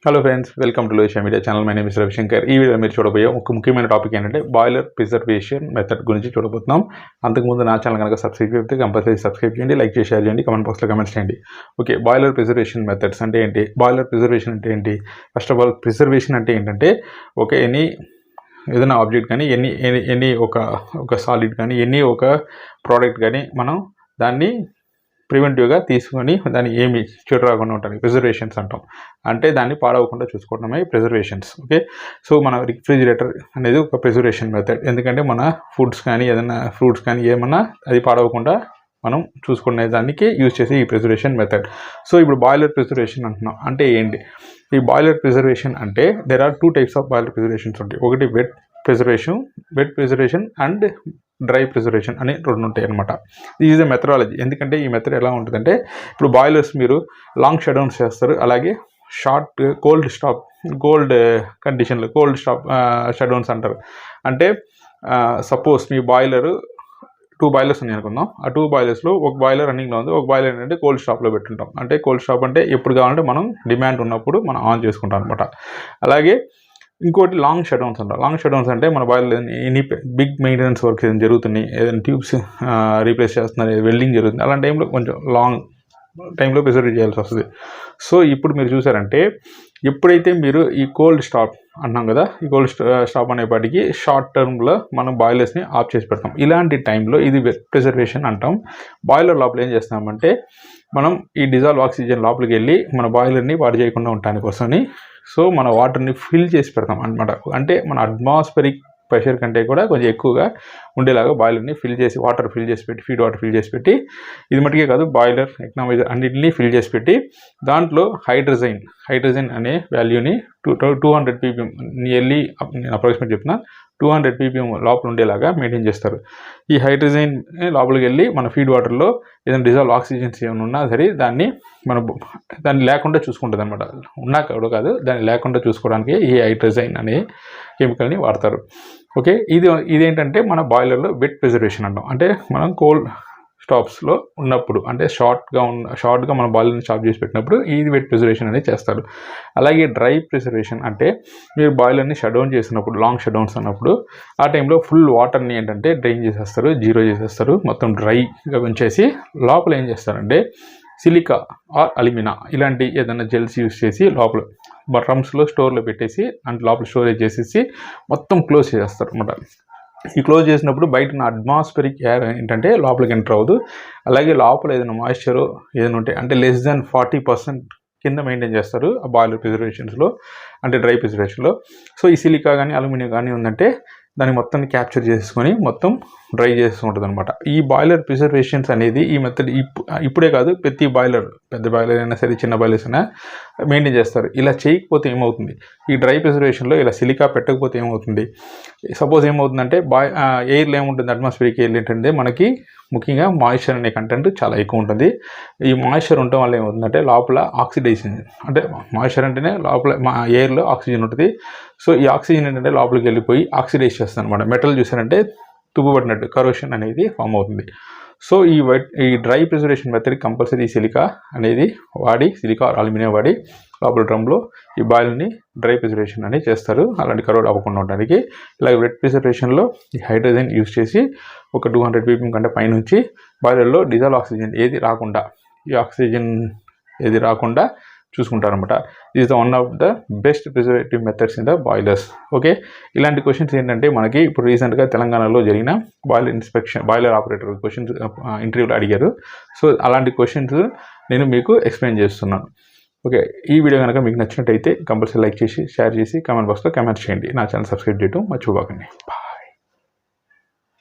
Hello friends, welcome to Loshia media channel. My name is Ravi Shankar. ఈ video మీరు చూడబోయే ఒక ముఖ్యమైన టాపిక్ ఏంటంటే బాయిలర్ ప్రిజర్వేషన్ మెథడ్ గురించి చూడబోతున్నాం. అంతకుముందు నా ఛానల్ కనుక సబ్స్క్రైబ్ చేస్తే కంపల్సరీ సబ్స్క్రైబ్ చేయండి, లైక్ చేసి షేర్ చేయండి, కామెంట్ బాక్స్లో కమెంట్స్ చేయండి. ఓకే, బాయిలర్ ప్రిజర్వేషన్ మెథడ్స్ అంటే ఏంటి, బాయిలర్ ప్రిజర్వేషన్ అంటే ఏంటి? ఫస్ట్ ఆఫ్ ఆల్, ప్రిజర్వేషన్ అంటే ఏంటంటే ఓకే ఏదైనా ఆబ్జెక్ట్ కానీ ఎనీ ఒక సాలిడ్ కానీ ఒక ప్రోడక్ట్ కానీ మనం దాన్ని ప్రివెంటివ్గా తీసుకొని దాన్ని ఏమి చెడు రాకుండా ఉంటాయి ప్రిజర్వేషన్స్ అంటాం. అంటే దాన్ని పాడవకుండా చూసుకోవడమే ప్రిజర్వేషన్స్. ఓకే, సో మన రిఫ్రిజిరేటర్ అనేది ఒక ప్రిజర్వేషన్ మెథడ్. ఎందుకంటే మన ఫుడ్స్ కానీ ఏదైనా ఫ్రూట్స్ కానీ ఏమన్నా అది పాడవకుండా మనం చూసుకునే దానికి యూజ్ చేసే ఈ ప్రిజర్వేషన్ మెథడ్. సో ఇప్పుడు బాయిలర్ ప్రిజర్వేషన్ అంటున్నాం అంటే ఏంటి? ఈ బాయిలర్ ప్రిజర్వేషన్ అంటే there are 2 types of boiler preservations ఉంటాయి. ఒకటి wet preservation and dry preservation అని 2 ఉంటాయి అనమాట. ఇది ఈజ్ ఎ మెథడాలజీ. ఎందుకంటే ఈ మెథడ్ ఎలా ఉంటుందంటే, ఇప్పుడు బాయిలర్స్ మీరు లాంగ్ షట్డౌన్స్ చేస్తారు, అలాగే షార్ట్ కోల్డ్ షట్డౌన్స్ అంటారు. అంటే సపోజ్ మీ బాయిలరు 2 బాయిలర్స్ ఉన్నాయి అనుకుందాం. ఆ 2 బాయిలర్స్లో ఒక బాయిలర్ రన్నింగ్లో ఉంది, ఒక బాయిలర్ ఏంటంటే కోల్డ్ స్టాప్లో పెట్టుంటాం. అంటే కోల్డ్ స్టాప్ అంటే ఎప్పుడు కావాలంటే మనం డిమాండ్ ఉన్నప్పుడు మనం ఆన్ చేసుకుంటాం అనమాట. అలాగే ఇంకోటి లాంగ్ షట్డౌన్స్ అంటారు. లాంగ్ షట్డౌన్స్ అంటే మన boiler any big maintenance work ఏదైనా జరుగుతున్నాయి, ఏదైనా ట్యూబ్స్ రీప్లేస్ చేస్తున్నారు, వెల్డింగ్ జరుగుతుంది, అలాంటి టైంలో కొంచెం లాంగ్ టైంలో ప్రిజర్వ్ చేయాల్సి వస్తుంది. సో ఇప్పుడు మీరు చూసారంటే, ఎప్పుడైతే మీరు ఈ కోల్డ్ స్టాప్ అంటున్నాం కదా, ఈ కోల్డ్ స్టాప్ అనేపాటికి షార్ట్ టర్మ్లో మనం బాయిలర్స్ని ఆఫ్ చేసి పెడతాం. ఇలాంటి టైంలో ఇది ప్రిజర్వేషన్ అంటాం. బాయిలర్ లోపల ఏం చేస్తామంటే, మనం ఈ డిజాల్వ్ ఆక్సిజన్ లోపలికి వెళ్ళి మన బాయిలర్ని పాడు చేయకుండా ఉండటానికి కోసమని సో మన వాటర్ని ఫిల్ చేసి పెడతాం అనమాట. అంటే మన అట్మాస్ఫిరిక్ ప్రెషర్ కంటే కూడా కొంచెం ఎక్కువగా ఉండేలాగా బాయిలర్ని వాటర్ ఫిల్ చేసి పెట్టి, ఫీడ్ వాటర్ ఫిల్ చేసి పెట్టి, ఇది మటుకే కాదు బాయిలర్ ఎకనామైజర్ అన్నింటినీ ఫిల్ చేసి పెట్టి, దాంట్లో హైడ్రోజన్ అనే వాల్యూని 200 ppm నియర్లీ, నేను అప్రాక్సిమేట్ చెప్తున్నా, 200 ppm లోపల ఉండేలాగా మెయింటైన్ చేస్తారు. ఈ హైడ్రోజన్ లోపలికి వెళ్ళి మన ఫీడ్ వాటర్లో ఏదైనా డిజాల్వ్ ఆక్సిజన్స్ ఏమైనా ఉన్నా సరే దాన్ని లేకుండా చూసుకుంటుంది అనమాట. ఉన్నా కాదు, దాన్ని లేకుండా చూసుకోవడానికి ఈ హైడ్రోజన్ అనే కెమికల్ని వాడతారు. ఓకే, ఇదేంటంటే మన బాయిలర్లో వెట్ ప్రిజర్వేషన్ అంటాం. అంటే మనం కోల్డ్ స్టాప్స్లో ఉన్నప్పుడు, అంటే షార్ట్గా మన బాయిలర్ని స్టాప్ చేసి పెట్టినప్పుడు ఇది వెట్ ప్రిజర్వేషన్ అనేది చేస్తారు. అలాగే డ్రై ప్రిజర్వేషన్ అంటే మీరు బాయిలర్ని షట్డౌన్ చేసినప్పుడు, లాంగ్ షట్డౌన్స్ అన్నప్పుడు ఆ టైంలో ఫుల్ వాటర్ని ఏంటంటే డ్రైన్ చేసేస్తారు, జీరో చేసేస్తారు, మొత్తం డ్రైగా ఉంచేసి లోపల ఏం చేస్తారంటే సిలికా ఆర్ అల్యూమినా ఇలాంటి ఏదైనా జెల్స్ యూస్ చేసి లోపల డ్రమ్స్లో స్టోర్లో పెట్టేసి అంటే లోపల స్టోరేజ్ చేసేసి మొత్తం క్లోజ్ చేసేస్తారు అనమాట. ఈ క్లోజ్ చేసినప్పుడు బయట ఉన్న అట్మాస్ఫిరిక్ ఎయిర్ ఏంటంటే లోపలికి ఎంటర్ అవ్వదు. అలాగే లోపల ఏదైనా మాయిశ్చర్ ఏదైనా ఉంటే అంటే less than 40% కింద మెయింటైన్ చేస్తారు ఆ బాయిలర్ ప్రిజర్వేషన్స్లో, అంటే డ్రై ప్రిజర్వేషన్లో. సో ఈ సిలికా కానీ అల్యూమినియం కానీ ఉందంటే దాన్ని మొత్తాన్ని క్యాప్చర్ చేసుకొని మొత్తం డ్రై చేసుకుంటుంది అనమాట. ఈ బాయిలర్ ప్రిజర్వేషన్స్ అనేది ఈ మెథడ్ ఇప్పుడే కాదు, ప్రతి బాయిలర్, పెద్ద బాయిలర్ అయినా సరే చిన్న బాయిలర్స్ అయినా మెయింటైన్ చేస్తారు. ఇలా చేయకపోతే ఏమవుతుంది, ఈ డ్రై ప్రిజర్వేషన్లో ఇలా సిలికా పెట్టకపోతే ఏమవుతుంది, సపోజ్ ఏమవుతుందంటే ఎయిర్లో ఏముంటుంది, అట్మాస్ఫిరిక్ ఎయిర్ ఏంటంటే మనకి ముఖ్యంగా మాయిశ్చర్ అనే కంటెంట్ చాలా ఎక్కువ ఉంటుంది. ఈ మాయిశ్చర్ ఉండటం వల్ల ఏమవుతుందంటే లోపల ఆక్సిడైజేషన్, అంటే మాయిశ్చర్ అంటేనే లోపల ఎయిర్లో ఆక్సిజన్ ఉంటుంది. సో ఈ ఆక్సిజన్ ఏంటంటే లోపలికి వెళ్ళిపోయి ఆక్సిడైజ్ చేస్తుంది అనమాట. మెటల్ చూసారంటే తుప్పుపడినట్టు కరోషన్ అనేది ఫామ్ అవుతుంది. సో ఈ dry preservation method compulsory silica aluminium వాడి లోపల డ్రమ్లో ఈ బాయిల్ని డ్రై ప్రిజర్వేషన్ అనేది చేస్తారు, అలాంటి కరోడ్ అవ్వకుండా ఉండడానికి. ఇలాగ వెట్ ప్రిజర్వేషన్లో ఈ హైడ్రోజన్ యూజ్ చేసి ఒక 200 ppm కంటే పైనుంచి బాయిలర్లో డిజాల్వ్ ఆక్సిజన్ ఏది రాకుండా చూసుకుంటారనమాట. Is the one of the best preservative methods in the boilers. Okay, ఇలాంటి క్వశ్చన్స్ ఏంటంటే మనకి ఇప్పుడు రీసెంట్గా తెలంగాణలో జరిగిన బాయిలర్ ఆపరేటర్ క్వశ్చన్స్ ఇంటర్వ్యూలో అడిగారు. సో అలాంటి క్వశ్చన్స్ నేను మీకు ఎక్స్ప్లెయిన్ చేస్తున్నాను. ఓకే, ఈ వీడియో కనుక మీకు నచ్చినట్టయితే కంపల్సరీ లైక్ చేసి, షేర్ చేసి, కామెంట్ బాక్స్లో కామెంట్స్ చేయండి. నా ఛానల్ సబ్స్క్రైబ్ చేయడం మర్చిపోకండి.